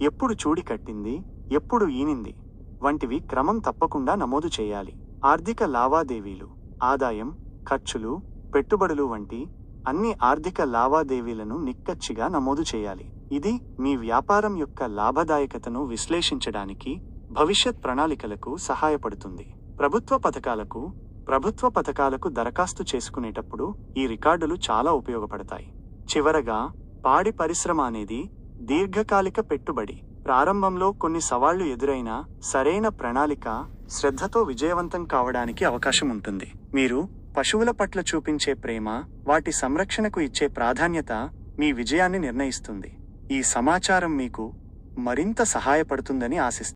ఎప్పుడు చూడి కట్టింది, ఎప్పుడు ఈనింది వంటివి క్రమం తప్పకుండా నమోదు చేయాలి. ఆర్థిక లావాదేవీలు, ఆదాయం, ఖర్చులు, పెట్టుబడులు వంటి అన్ని ఆర్థిక లావాదేవీలను నిక్కచ్చిగా నమోదు చేయాలి. ఇది మీ వ్యాపారం యొక్క లాభదాయకతను విశ్లేషించడానికి, భవిష్యత్ ప్రణాళికలకు సహాయపడుతుంది. ప్రభుత్వ పథకాలకు దరఖాస్తు చేసుకునేటప్పుడు ఈ రికార్డులు చాలా ఉపయోగపడతాయి. చివరగా, పాడి పరిశ్రమ అనేది దీర్ఘకాలిక పెట్టుబడి. ప్రారంభంలో కొన్ని సవాళ్లు ఎదురైనా సరైన ప్రణాళిక, శ్రద్ధతో విజయవంతం కావడానికి అవకాశం ఉంటుంది. మీరు పశువుల పట్ల చూపించే ప్రేమ, వాటి సంరక్షణకు ఇచ్చే ప్రాధాన్యత మీ విజయాన్ని నిర్ణయిస్తుంది. ఈ సమాచారం మీకు మరింత సహాయపడుతుందని ఆశిస్తున్నాను.